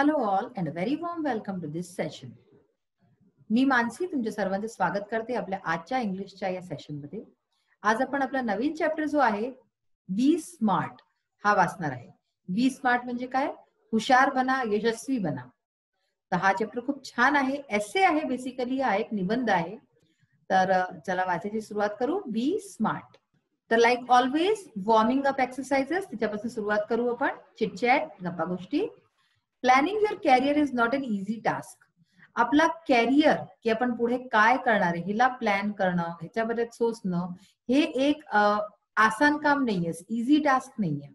Hello all and a very warm welcome to this session. मी मानसी तुमच्या सर्वांचे स्वागत करते आपल्या आजच्या इंग्लिशच्या या सेशनमध्ये. आज आपण आपला नवीन चॅप्टर जो आहे बी स्मार्ट हा वाचणार आहे. बी स्मार्ट म्हणजे काय? हुशार बना, यशस्वी बना. तर हा चॅप्टर खूप छान आहे. एसे आहे, बेसिकली हा एक निबंध आहे. तर चला वाचायची सुरुवात करू. Be smart. तर like always warming up exercises त्याच्यापासून सुरुवात करू आपण. चिटचॅट, गप्पा गोष्टी. Planning your career is not an easy task. आपला कॅरियर की आपण पुढे काय करणार आहे हिला प्लॅन करणं, ह्याच्याबद्दल सोचणं हे एक आसान काम नाहीये, इझी टास्क नाहीये.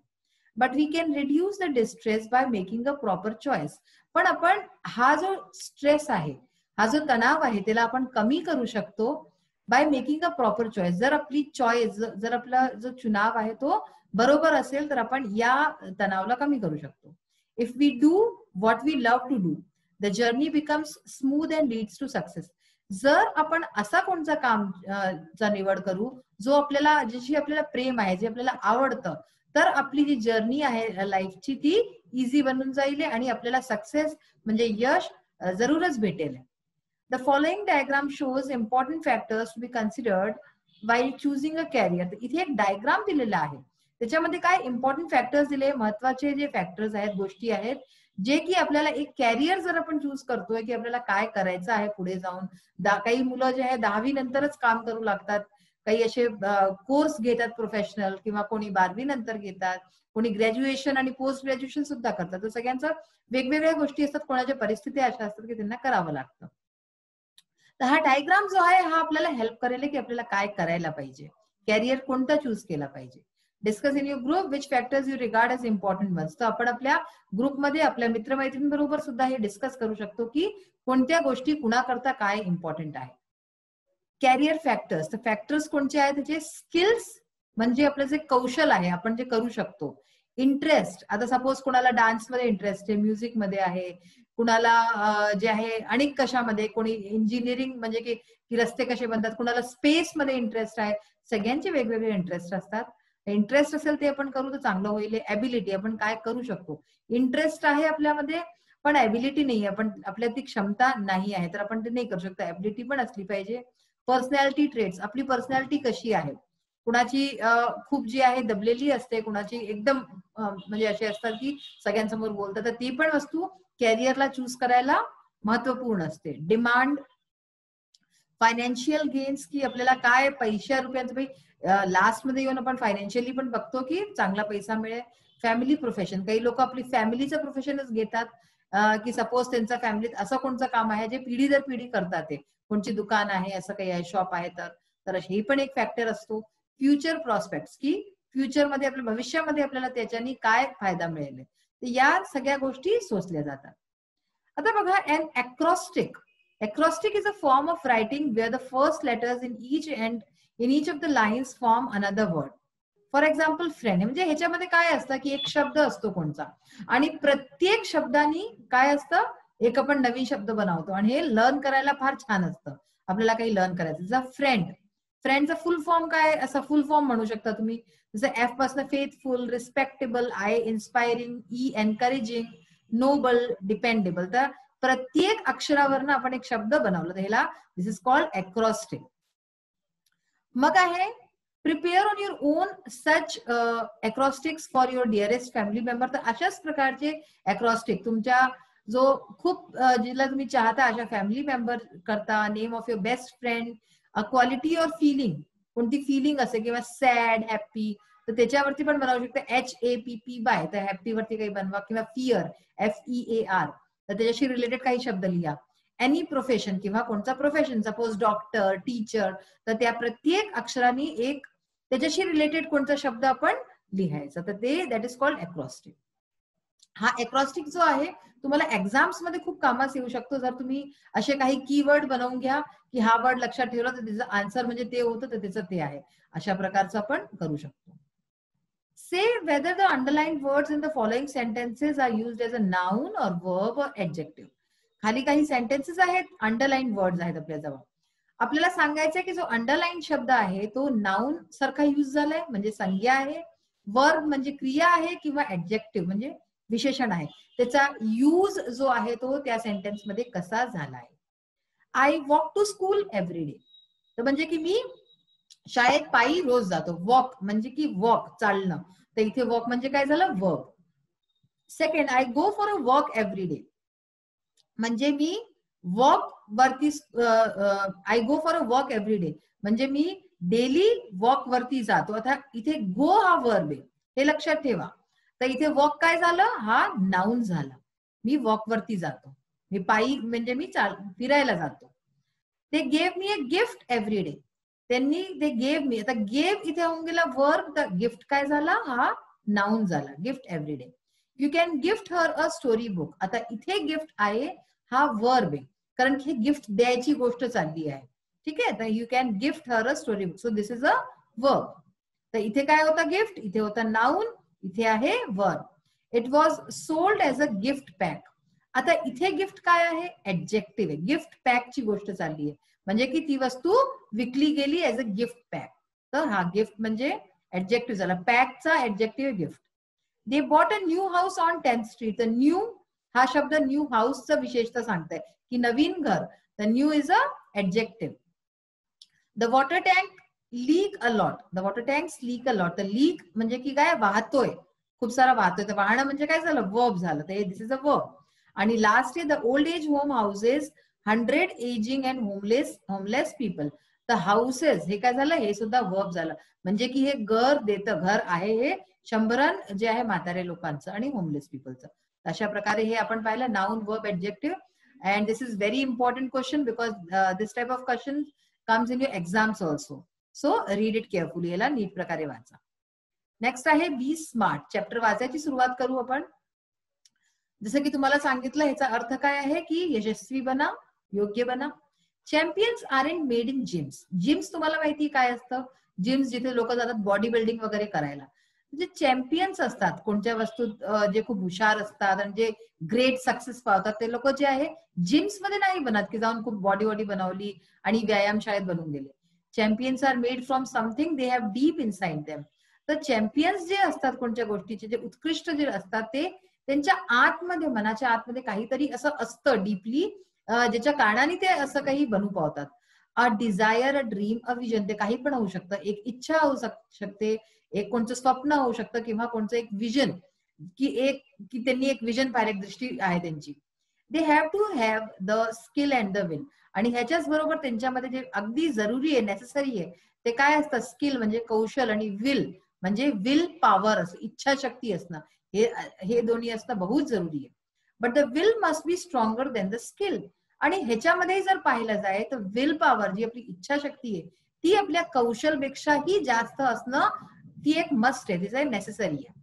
But we can reduce the distress by making a proper choice. पण आपण हा जो स्ट्रेस आहे, हा जो तणाव आहे त्याला आपण कमी करू शकतो bye making a proper choice. जर आपली चॉईस, जर आपला जो चुनाव आहे तो बरोबर असेल तर आपण या तणावाला कमी करू शकतो. If we do what we love to do, the journey becomes smooth and leads to success. जर आपण असा कोणता काम चा निवड करू जो आपल्याला, ज्याची आपल्याला प्रेम आहे, जे आपल्याला आवडतं, तर आपली जी जर्नी आहे लाईफची ती इझी बनून जाईल आणि आपल्याला सक्सेस म्हणजे यश जरूरच भेटेल. The following diagram shows important factors to be considered while choosing a career. इथे एक डायग्राम दिलेला आहे. त्याच्यामध्ये काय इम्पॉर्टंट फॅक्टर्स दिले, महत्वाचे जे फॅक्टर्स आहेत, गोष्टी आहेत, जे की आपल्याला एक कॅरियर जर आपण चूज करतोय की आपल्याला काय करायचं आहे पुढे जाऊन. काही मुलं जे आहे 10वी नंतरच काम करू लागतात, काही असे कोर्स घेतात प्रोफेशनल, किंवा कोणी 12वी नंतर घेतात, कोणी ग्रॅज्युएशन आणि पोस्ट ग्रॅज्युएशन सुद्धा करतात. तर सगळ्यांचं वेगवेगळ्या गोष्टी असतात, कोणाच्या परिस्थिती अशा असतात की त्यांना करावं लागतं. तर हा डायग्राम जो आहे हा आपल्याला हेल्प करेल की आपल्याला काय करायला पाहिजे, कॅरियर कोणता चूज केला पाहिजे. Discuss in your group which factors you regard as important ones. तर आपण आपल्या ग्रुपमध्ये आपल्या मित्रमैत्रिणींबरोबर सुद्धा हे डिस्कस करू शकतो की कोणत्या गोष्टी कुणाकरता काय इम्पॉर्टंट आहे. कॅरियर फॅक्टर्स, तर फॅक्टर्स कोणते आहेत त्याचे? स्किल्स म्हणजे आपलं जे कौशल आहे, आपण जे करू शकतो. इंटरेस्ट, आता सपोज कोणाला डान्समध्ये इंटरेस्ट आहे, म्युझिकमध्ये आहे, कुणाला जे आहे अनेक कशामध्ये, कोणी इंजिनिअरिंग म्हणजे की रस्ते कसे बनतात, कुणाला स्पेस मध्ये इंटरेस्ट आहे. सगळ्यांचे वेगवेगळे इंटरेस्ट असतात. इंटरेस्ट असेल ते आपण करू तर चांगलं होईल. ऍबिलिटी, आपण काय करू शकतो. इंटरेस्ट आहे आपल्यामध्ये पण ऍबिलिटी नाही, आपण आपल्यात ती क्षमता नाही आहे तर आपण ते नाही करू शकतो. ऍबिलिटी पण असली पाहिजे. पर्सनॅलिटी ट्रेट्स, आपली पर्सनॅलिटी कशी आहे. कुणाची खूप जी आहे दबलेली असते, कुणाची एकदम म्हणजे अशी असतात की सगळ्यांसमोर बोलतात, तर ती पण वस्तू कॅरियरला चूज करायला महत्वपूर्ण असते. डिमांड, फायनान्शियल गेन्स, की आपल्याला काय पैशा रुपयांचं लास्ट मध्ये येऊन आपण फायनान्शियली पण बघतो की चांगला पैसा मिळेल. फॅमिली प्रोफेशन, काही लोक आपली फॅमिलीचं प्रोफेशनच घेतात की सपोज त्यांचा फॅमिलीत असं कोणतं काम आहे जे पिढी दर पिढी करतात, ते कोणची दुकान आहे, असं काही आहे, शॉप आहे, तर हे पण एक फॅक्टर असतो. फ्युचर प्रॉस्पेक्ट, की फ्युचरमध्ये आपल्या भविष्यामध्ये आपल्याला त्याच्यानी काय फायदा मिळेल, तर या सगळ्या गोष्टी सोचल्या जातात. आता बघा, N अक्रॉस्टिक. Acrostic is a form of writing where the first letters in each of the lines form another word. For example friend, म्हणजे ह्याच्यामध्ये काय असतं की एक शब्द असतो कोणता, आणि प्रत्येक शब्दानी काय असतं, एक आपण नवीन शब्द बनवतो आणि हे लर्न करायला फार छान असतं. आपल्याला काही लर्न करायचं. जसं फ्रेंड, फ्रेंडचा फुल फॉर्म काय, असा फुल फॉर्म म्हणू शकता तुम्ही. जसं एफ पासून faithful, respectable, I inspiring, E encouraging, noble, dependable. तर प्रत्येक अक्षरावरनं आपण एक शब्द बनवला, तर ह्याला दिस इज कॉल्ड अक्रॉस्टिक. मग आहे prepare on your own such acrostics for your dearest family member. तर अशाच प्रकारचे अक्रॉस्टिक तुमच्या जो खूप जिला तुम्ही चाहता अशा फॅमिली मेंबर करता. Name of your best friend, a quality or feeling, कोणती फिलिंग असेल, किंवा सॅड, हॅप्पी, तर त्याच्यावरती पण बनवू शकता. HAPPY, तर हॅप्पी वरती काही बनवा, किंवा फिअर, FEAR, तर त्याच्याशी रिलेटेड काही शब्द लिहा. एनी प्रोफेशन, किंवा कोणता प्रोफेशन, सपोज डॉक्टर, टीचर, तर त्या प्रत्येक अक्षरांनी एक त्याच्याशी रिलेटेड कोणता शब्द आपण लिहायचा, तर ते दॅट इज कॉल्ड अक्रॉस्टिक. हा अक्रॉस्टिक जो आहे तुम्हाला एक्झाम्स मध्ये खूप कामास येऊ शकतो. जर तुम्ही असे काही कीवर्ड बनवून घ्या की हा वर्ड लक्षात ठेवला तर त्याचं आन्सर म्हणजे ते होतं, तर त्याचं ते आहे. अशा प्रकारचं आपण करू शकतो. Say whether the underlined words in the following sentences are used as a noun or verb or adjective. खाली काही सेंटेन्सेस आहेत, अंडरलाईन वर्ड्स आहेत आपल्याजवळ. आपल्याला सांगायचं की जो अंडरलाईन शब्द आहे तो नाउन सारखा यूज झालाय म्हणजे संज्ञा आहे, वर्ब म्हणजे क्रिया आहे, किंवा ऍडजेक्टिव्ह म्हणजे विशेषण आहे, त्याचा यूज जो आहे तो त्या सेंटेन्स मध्ये कसा झाला आहे. I walk to school every day, तर म्हणजे की मी शाळेत पायी रोज जातो. वॉक म्हणजे की वॉक चालणं, तर इथे वॉक म्हणजे काय झालं, verb. Second, I go for a walk every day, म्हणजे मी वॉक वरती, I go for a walk every day म्हणजे मी डेली वॉक वरती जातो. आता इथे गो हा वर्ब आहे, हे लक्षात ठेवा. तर इथे वॉक काय झालं, हा नाउन झाला. मी वॉक वरती जातो, मी पायी म्हणजे मी फिरायला जातो. ते gave me a gift every day, त्यांनी ते गेव मी, आता गेव इथे होऊन गेला वर्ब, तर गिफ्ट काय झाला, हा नाउन झाला, gift every day. You can gift her a story book, आता इथे गिफ्ट आहे हा वर्ब आहे, कारण की गिफ्ट द्यायची गोष्ट चालली आहे. ठीक आहे, तर you can gift her a story book, so this is a verb. तर इथे काय होता गिफ्ट, इथे होता नाउन, इथे आहे verb. It was sold as a gift pack, आता इथे गिफ्ट काय आहे, ऍडजेक्टिव्ह आहे. गिफ्ट पॅकची गोष्ट चालली आहे, म्हणजे की ती वस्तू विकली गेली एज अ गिफ्ट पॅक. तर हा गिफ्ट म्हणजे ऍडजेक्टिव्ह झाला, पॅकचा adjective gift. They bought a new house on 10th street, तर न्यू हा शब्द न्यू हाऊसचा विशेषता सांगताय की नवीन घर, तर new is a adjective. The water tank leak a lot, the water tanks leak a lot, तर लीक म्हणजे की काय, वाहतोय, खूप सारा वाहतोय, तर वाहणं म्हणजे काय झालं, वर्ब झालं, तर दिस इज अ वर्ब. आणि लास्ट आहे the old age home houses 100 aging and homeless people, तर हाऊसेस हे काय झालं, हे सुद्धा वर्ब झालं, म्हणजे की हे घर देतं, घर आहे हे 100 जे आहे म्हातारे लोकांचं आणि होमलेस पीपलचं. अशा प्रकारे हे आपण पाहिलं, noun verb adjective. And this is very important question because this type of question comes in your exams also. So read it carefully, याला नीट प्रकारे वाचा. नेक्स्ट आहे बी स्मार्ट. चॅप्टर वाचायची सुरुवात करू आपण. जसं की तुम्हाला सांगितलं, ह्याचा अर्थ काय आहे की यशस्वी बना, योग्य बना. Champions are in made in gyms. Gyms तुम्हाला माहिती काय असतं, जिम्स जिथे लोक जातात बॉडी बिल्डिंग वगैरे करायला. जे चॅम्पियन्स असतात कोणत्या वस्तूत, जे खूप हुशार असतात आणि जे ग्रेट सक्सेस पावतात, ते लोक जे आहे जिम्स मध्ये नाही बनत की जाऊन खूप बॉडी बनवली आणि व्यायाम शाळेत बनवून गेले. Champions are made from something they have deep inside them. तर चॅम्पियन्स जे असतात कोणत्या गोष्टीचे, जे उत्कृष्ट जे असतात, ते त्यांच्या आतमध्ये, मनाच्या आतमध्ये काहीतरी असं असतं डीपली, ज्याच्या कारणाने ते असं काही बनू पावतात. A desire, a dream, a vision, ते काही पण होऊ शकतं. एक इच्छा होऊ शकते, एक कोणतं स्वप्न होऊ शकतं, किंवा कोणतं एक विजन, की त्यांनी एक विजन पाहिलं, एक दृष्टी आहे त्यांची. They have to have the skill and the will, आणि ह्याच्याच बरोबर त्यांच्यामध्ये जे अगदी जरुरी आहे, नेसेसरी आहे, ते काय असतं, स्किल म्हणजे कौशल, आणि विल म्हणजे विल पॉवर असं, इच्छाशक्ती असणं, हे दोन्ही असणं बहुत जरुरी आहे. But the will must be stronger than the skill. आणि ह्याच्यामध्ये जर पाहिलं जाय तर विल पॉवर, जी आपली इच्छाशक्ती आहे, ती आपल्या कौशलपेक्षाही जास्त असणं, ती एक मस्ट आहे, तिचं नेसेसरी आहे.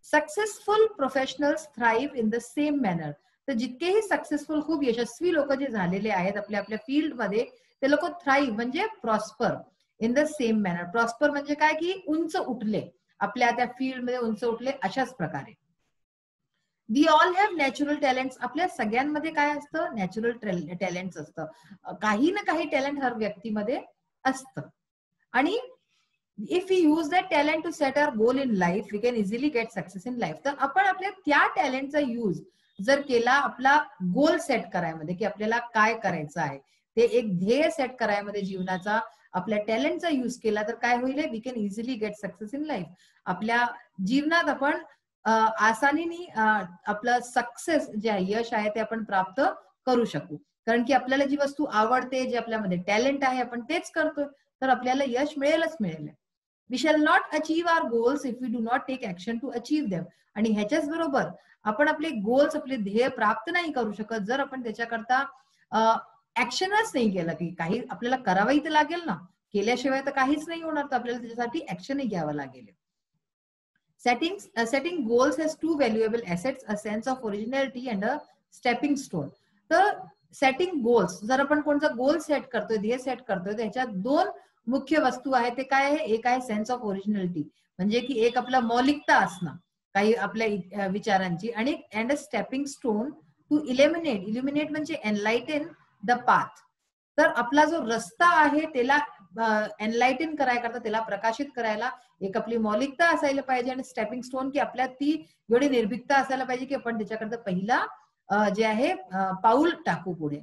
Successful professionals thrive in the same manner. तर जितकेही सक्सेसफुल, खूप यशस्वी लोक जे झालेले आहेत आपल्या आपल्या फील्डमध्ये, ते लोक थ्राईव्ह म्हणजे prosper in the same manner. Prosper म्हणजे काय, की उंच उठले, आपल्या त्या फील्डमध्ये उंच उठले, अशाच प्रकारे. We all have natural talents. आपल्या सगळ्यांमध्ये काय असतं, नॅचरल टॅलेंट्स असतं, काही ना काही टॅलेंट हर व्यक्तीमध्ये असतं. आणि if we use that talent to set our goal in life, we can easily get success in life. तर आपण आपल्या त्या टॅलेंटचा यूज जर केला आपला गोल सेट करायमध्ये, की आपल्याला काय करायचं आहे, ते एक ध्येय सेट करायमध्ये जीवनाचा, आपल्या टॅलेंटचा यूज केला तर काय होईल, we can easily get success in life. आपल्या जीवनात आपण आसानीने आपलं सक्सेस जे आहे, यश आहे, ते आपण प्राप्त करू शकू. कारण की आपल्याला जी वस्तू आवडते, जे आपल्यामध्ये टॅलेंट आहे, आपण तेच करतोय, तर आपल्याला यश मिळेलच मिळेल. We shall not achieve our goals if we do not take action to achieve them. आणि ह्याच्याच बरोबर आपण आपले गोल्स, आपले ध्येय प्राप्त नाही करू शकत जर आपण त्याच्याकरता ऍक्शनच नाही केलं, की काही आपल्याला करावंही तर लागेल ना, केल्याशिवाय तर काहीच नाही होणार, तर आपल्याला त्याच्यासाठी ऍक्शनही घ्यावं लागेल. Setting goals has two valuable assets, a sense of originality and a stepping stone. तर सेटिंग गोल्स, जर आपण कोणता गोल सेट करतोय, ध्येय सेट करतोय, त्याच्यात दोन मुख्य वस्तू आहे. ते काय आहे, एक आहे सेन्स ऑफ ओरिजिनॅलिटी, म्हणजे की एक आपला मौलिकता असणं काही आपल्या विचारांची, आणि and a stepping stone to illuminate म्हणजे एनलाइटन द पाथ. तर आपला जो रस्ता आहे त्याला एनलाइटन करायकरता, त्याला प्रकाशित करायला एक आपली मौलिकता असायला पाहिजे आणि स्टेपिंग स्टोन की आपल्यात ती एवढी निर्भीकता असायला पाहिजे की आपण त्याच्याकरता पहिला जे आहे पाऊल टाकू पुढे.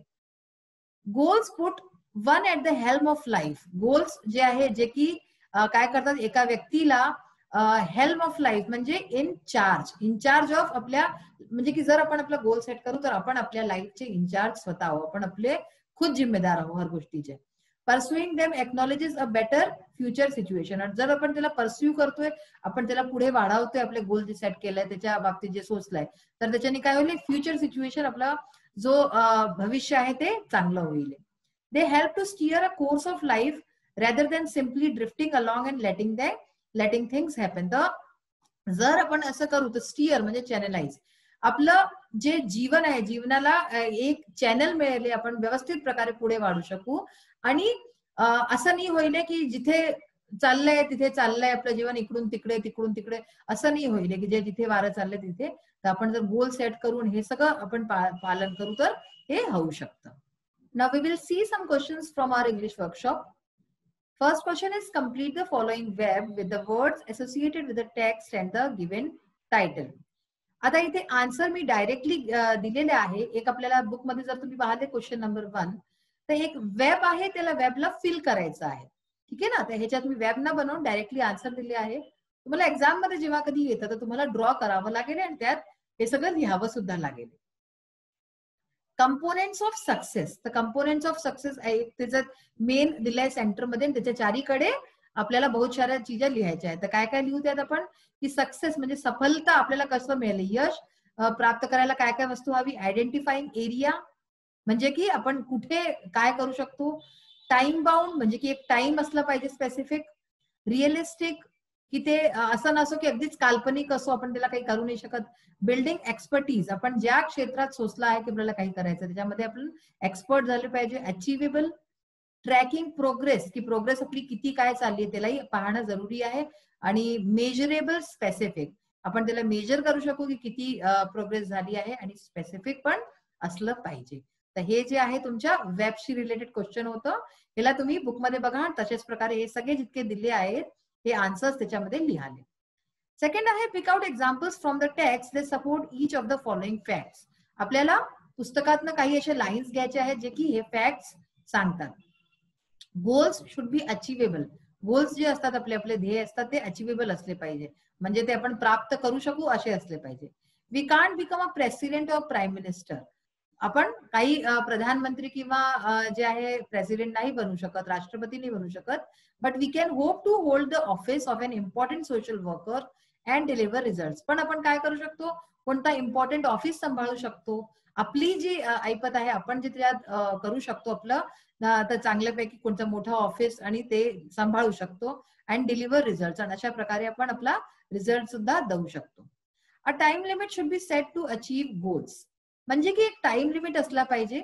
Goals put one at the helm of life. Goals जे आहे जे की काय करतात, एका व्यक्तीला हेल्म ऑफ लाईफ म्हणजे इनचार्ज ऑफ आपल्या, म्हणजे की जर आपण आपला गोल सेट करू तर आपण आपल्या लाईफचे इनचार्ज स्वतः आहोत, आपण आपले खुद जिम्मेदार आहोत हर गोष्टीचे. Pursuing them acknowledges a better future situation. जर आपण त्याला परस्यू करतोय, आपण त्याला पुढे वाढवतोय, आपले गोल जे सेट केलंय त्याच्या बाबतीत जे सोचलंय, तर त्याच्याने काय होईल, फ्युचर सिच्युएशन आपला जो भविष्य आहे ते चांगलं होईल. They help to steer a course of life rather than simply drifting along and letting things happen. तर जर आपण असं करू तर स्टिअर म्हणजे चॅनलाइज, आपलं जे जीवन आहे, जीवनाला एक चॅनल मिळेल, आपण व्यवस्थित प्रकारे पुढे वाढू शकू. आणि असं नाही होईल की जिथे चाललंय तिथे चाललंय आपलं जीवन, इकडून तिकडे तिकडून तिकडे, असं नाही होईल की जे जिथे वारं चाललंय तिथे. तर आपण जर गोल सेट करून हे सगळं आपण पालन करू तर हे होऊ शकतं. Now we will see some questions from our English workshop. First question is complete the following verb with the words associated with the text and the given title. आता इथे आन्सर मी डायरेक्टली दिलेले आहे. एक आपल्याला बुक मध्ये जर तुम्ही पाहिले क्वेश्चन नंबर 1, तर एक वेब आहे, त्याला वेबला फिल करायचं आहे. ठीक आहे ना. तर ह्याच्यात मी वेब न बनवून डायरेक्टली आन्सर दिले आहे. तुम्हाला एक्झाम मध्ये जेव्हा कधी येतं तर तुम्हाला ड्रॉ करावं लागेल आणि त्यात हे सगळं लिहावं सुद्धा लागेल. Components of success. तर कंपोनेंट्स ऑफ सक्सेस त्याच्यात मेन दिलाय सेंटर मध्ये, त्याच्या चारीकडे आपल्याला बहुत साऱ्या चीजा लिहायच्या आहेत. तर काय काय लिहू त्यात आपण, की सक्सेस म्हणजे सफलता आपल्याला कसं मिळेल, यश प्राप्त करायला काय काय वस्तू हवी. आयडेंटिफाईंग एरिया म्हणजे की आपण कुठे काय करू शकतो. टाइम बाउंड म्हणजे की एक टाइम असला पाहिजे स्पेसिफिक. रिअलिस्टिक की ते असं नसो की अगदीच काल्पनिक असो, आपण त्याला काही करू नाही शकत. बिल्डिंग एक्सपर्टीज, आपण ज्या क्षेत्रात सोचला आहे की आपल्याला काही करायचं त्याच्यामध्ये आपण एक्सपर्ट झाले पाहिजे. अचिवेबल. ट्रॅकिंग प्रोग्रेस, की प्रोग्रेस आपली किती काय चालली आहे त्यालाही पाहणं जरुरी आहे. आणि मेजरेबल स्पेसिफिक, आपण त्याला मेजर करू शकू की किती प्रोग्रेस झाली आहे, आणि स्पेसिफिक पण असलं पाहिजे. तर हे जे आहे तुमच्या वेबशी रिलेटेड क्वेश्चन होतं. याला तुम्ही बुकमध्ये बघा, तशाच प्रकारे हे सगळे जितके दिले आहेत हे आन्सर्स त्याच्यामध्ये लिहाले. सेकंड आहे pick out examples from the text they support each of the following facts. आपल्याला पुस्तकातनं काही असे लाईन्स घ्यायचे आहेत जे की हे फॅक्ट्स सांगतात. Goals should be achievable. Goals जे असतात आपले आपले ध्येय असतात ते अचिवेबल असले पाहिजे, म्हणजे ते आपण प्राप्त करू शकू असे असले पाहिजे. We can't become a president of prime minister. आपण काही प्रधानमंत्री किंवा जे आहे प्रेसिडेंट नाही बनू शकत, राष्ट्रपती नाही बनू शकत. But we can hope to hold the office of an important social worker and deliver result. पण आपण काय करू शकतो, कोणता इम्पॉर्टंट ऑफिस सांभाळू शकतो. आपली जी ऐपत आहे आपण जे त्यात करू शकतो आपलं तर चांगल्यापैकी कोणतं मोठं ऑफिस आणि ते सांभाळू शकतो. अँड डिलिव्हर रिझल्ट, आणि अशा प्रकारे आपण आपला रिझल्ट सुद्धा देऊ शकतो. A time limit should be set to achieve goals. म्हणजे की एक टाइम लिमिट असला पाहिजे.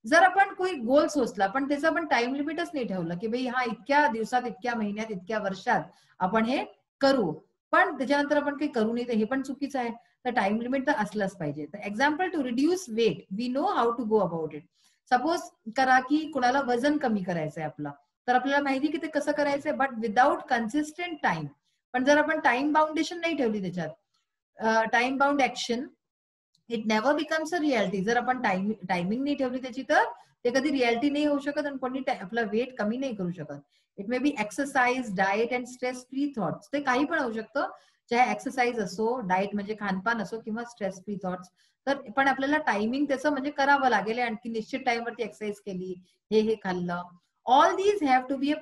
जर आपण कोणी गोल सोचला पण त्याचं आपण टाइम लिमिटच नाही ठेवलं की भाई हा इतक्या दिवसात, इतक्या महिन्यात, इतक्या वर्षात आपण हे करू, पण त्याच्यानंतर आपण काही करू नये, तर हे पण चुकीचं आहे. तर टाइम लिमिट तर असलंच पाहिजे. तर example, to reduce weight we know how to go about it. Suppose करा की कुणाला वजन कमी करायचंय आपलं, तर आपल्याला माहिती की ते कसं करायचंय, बट विदाउट कन्सिस्टंट टाइम. पण जर आपण टाइम बाउंडेशन नाही ठेवली त्याच्यात, time bound action, it never becomes a reality. जर आपण टायमिंग नाही ठेवली त्याची तर ते कधी रियालिटी नाही होऊ शकत आणि कोणी आपला वेट कमी नाही करू शकत. It may be exercise, diet and stress free thoughts. ते काही पण होऊ शकतं, चाहे एक्सरसाइज असो, डाएट म्हणजे खानपान असो, किंवा स्ट्रेस फ्री थॉट्स. तर पण आपल्याला टायमिंग त्याचं म्हणजे करावं लागेल, आणखी निश्चित टाइमवरती एक्सरसाइज केली, हे खाल्लं. All these have to be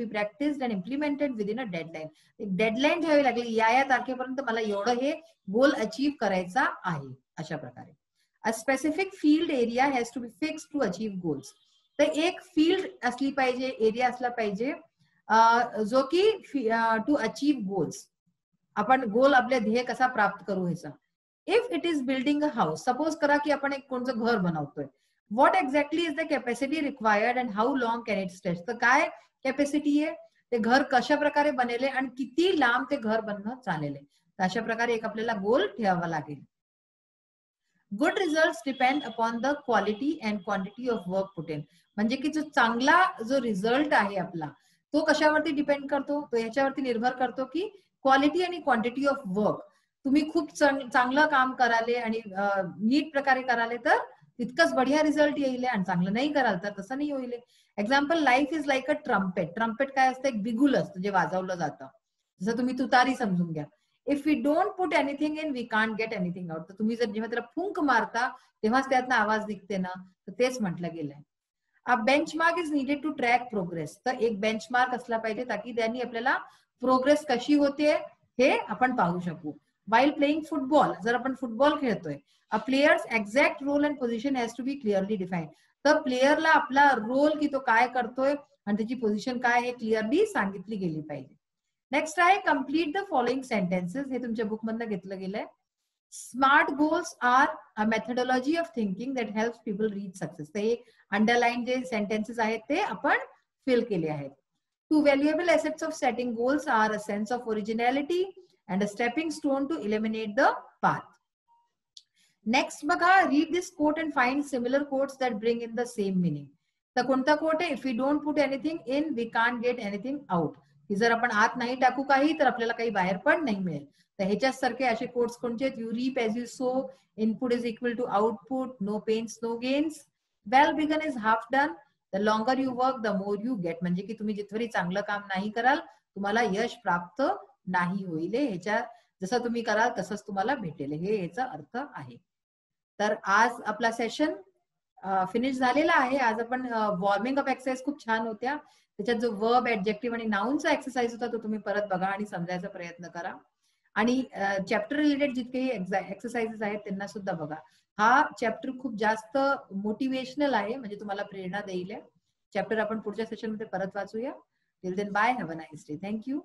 practised and implemented within a deadline. एक डेडलाईन ठेवावी लागेल, या तारखेपर्यंत मला एवढं हे गोल अचीव्ह करायचा आहे. अशा प्रकारे a specific field area has to be fix to achieve goals. तर एक फील्ड असली पाहिजे, एरिया असला पाहिजे जो की टू अचीव्ह गोल्स, आपण गोल आपले ध्येय कसा प्राप्त करू ह्याचा. If it is building a house, suppose करा की आपण एक कोणतं घर बनवतोय, what exactly is the capacity required and how long can it stretch. तर काय कॅपॅसिटी आहे, ते घर कशा प्रकारे बनेले आणि किती लांब ते घर बनणं चालेल. अशा प्रकारे एक आपल्याला गोल ठेवावा लागेल. Good result depend upon the quality and quantity of work put in. म्हणजे की जो चांगला जो रिझल्ट आहे आपला तो कशावरती डिपेंड करतो, तो ह्याच्यावरती निर्भर करतो की क्वालिटी आणि क्वांटिटी ऑफ वर्क. तुम्ही खूप चांगलं काम कराले आणि नीट प्रकारे कराले तर तितकंच बढिया रिझल्ट येईल, आणि चांगलं नाही कराल तर तसं नाही होईल. Example, life is like a trumpet. Trumpet काय असतं, एक बिगुल असतं जे वाजवलं जातं. जसं तुम्ही तुतारी समजून घ्या. If we don't put anything in we can't get anything out. तर तुम्ही जर जेव्हा त्याला फुंक मारता तेव्हाच त्यातनं आवाज निघते ना, तर तेच म्हटलं गेलंय. A benchmark is needed to track progress. तर एक बेंचमार्क असला पाहिजे ताकी त्यांनी आपल्याला प्रोग्रेस कशी होते हे आपण पाहू शकू. वाईल प्लेइंग फुटबॉल, जर आपण फुटबॉल खेळतोय, a player's exact role and position has to be clearly define. तर प्लेयरला आपला रोल की तो काय करतोय आणि त्याची पोझिशन काय हे क्लिअरली सांगितली गेली पाहिजे. नेक्स्ट आहे कम्प्लीट द फॉलोइंग सेंटेन्सेस. हे तुमच्या बुक मधनं घेतलं गेलंय. Smart goals are a methodology of thinking that helps people reach success. ते अंडरलाईन जे सेंटेन्सेस आहेत ते आपण फिल केले आहेत. Two valuable assets of setting goals are a sense of originality and a stepping stone to eliminate the path. Next बघा, read this quote and find similar quotes that bring in the same meaning. तर कोणता quote आहे, if we don't put anything in we can't get anything out. की जर आपण आत नाही टाकू काही तर आपल्याला काही बाहेर पण नाही मिळेल. तर ह्याच्याच सारखे असे कोट्स कोणते आहेत, you reap as you sow, input is equal to output, no pains no gains, well begun is half done, the longer you work the more you get. म्हणजे की तुम्ही जिथवरी चांगलं काम नाही कराल तुम्हाला यश प्राप्त नाही होईल. ह्याच्या जसं तुम्ही कराल तसंच तुम्हाला भेटेल, हे याचा अर्थ आहे. तर आज आपला सेशन फिनिश झालेला आहे. आज आपण वॉर्मिंग अप एक्सरसाइज खूप छान होत्या. त्याच्यात जो वर्ब, ऍडजेक्टिव्ह आणि नाउनचा एक्सरसाइज होता तो तुम्ही परत बघा आणि समजायचा प्रयत्न करा. आणि चॅप्टर रिलेटेड जितके एक्सरसाइजेस आहेत त्यांना सुद्धा बघा. हा चॅप्टर खूप जास्त मोटिवेशनल आहे, म्हणजे तुम्हाला प्रेरणा देईल. चॅप्टर आपण पुढच्या सेशन मध्ये परत वाचूया. Till then bye, have a nice day. Thank you.